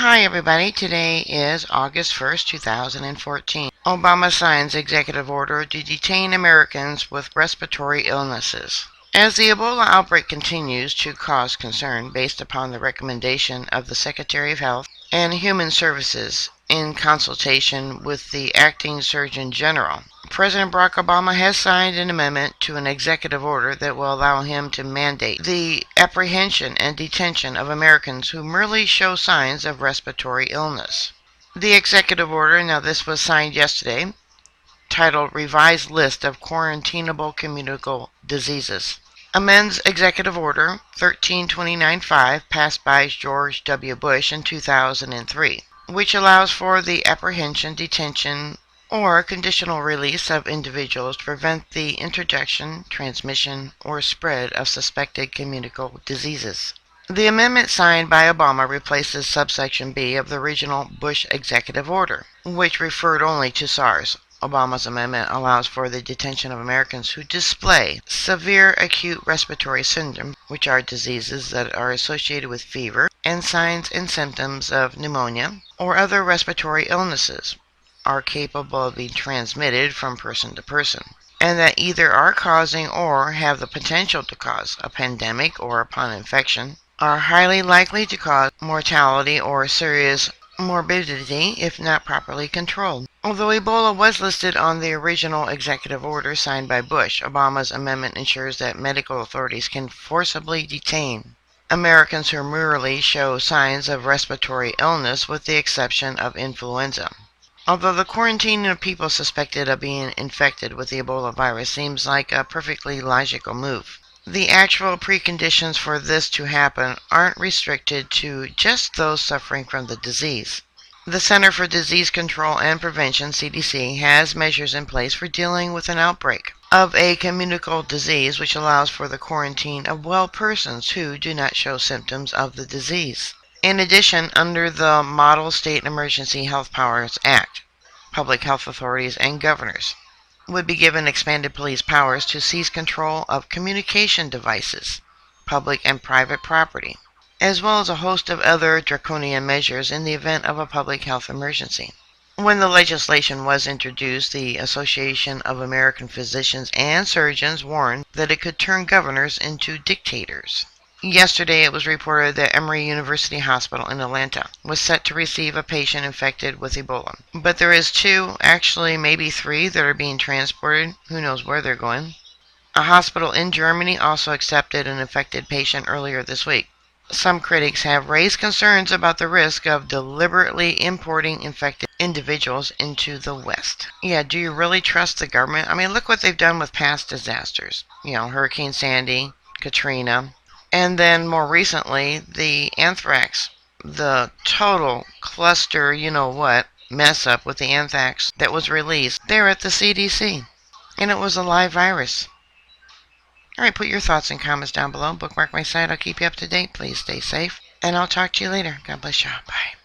Hi everybody, today is August 1st, 2014. Obama signs executive order to detain Americans with respiratory illnesses. As the Ebola outbreak continues to cause concern based upon the recommendation of the Secretary of Health and Human Services in consultation with the acting Surgeon General, President Barack Obama has signed an amendment to an executive order that will allow him to mandate the apprehension and detention of Americans who merely show signs of respiratory illness. The executive order, now this was signed yesterday, titled Revised List of Quarantinable Communicable Diseases, amends Executive Order 13295 passed by George W. Bush in 2003, which allows for the apprehension, detention, or conditional release of individuals to prevent the introduction, transmission, or spread of suspected communicable diseases. The amendment signed by Obama replaces subsection B of the original Bush executive order, which referred only to SARS. Obama's amendment allows for the detention of Americans who display severe acute respiratory syndrome, which are diseases that are associated with fever and signs and symptoms of pneumonia or other respiratory illnesses, are capable of being transmitted from person to person, and that either are causing or have the potential to cause a pandemic or, upon infection, are highly likely to cause mortality or serious morbidity if not properly controlled. Although Ebola was listed on the original executive order signed by Bush, Obama's amendment ensures that medical authorities can forcibly detain Americans who merely show signs of respiratory illness, with the exception of influenza. Although the quarantining of people suspected of being infected with the Ebola virus seems like a perfectly logical move, the actual preconditions for this to happen aren't restricted to just those suffering from the disease. The Center for Disease Control and Prevention, CDC, has measures in place for dealing with an outbreak of a communicable disease, which allows for the quarantine of well persons who do not show symptoms of the disease. In addition, under the Model State Emergency Health Powers Act, public health authorities and governors would be given expanded police powers to seize control of communication devices, public and private property, as well as a host of other draconian measures in the event of a public health emergency. When the legislation was introduced, the Association of American Physicians and Surgeons warned that it could turn governors into dictators. Yesterday, it was reported that Emory University Hospital in Atlanta was set to receive a patient infected with Ebola. But there is two, actually maybe three, that are being transported. Who knows where they're going. A hospital in Germany also accepted an infected patient earlier this week. Some critics have raised concerns about the risk of deliberately importing infected individuals into the West. Yeah, do you really trust the government? I mean, look what they've done with past disasters. Hurricane Sandy, Katrina, and then more recently, the anthrax, the total cluster, mess up with the anthrax that was released there at the CDC. And it was a live virus. Alright, put your thoughts and comments down below. Bookmark my site. I'll keep you up to date. Please stay safe. And I'll talk to you later. God bless you. Bye.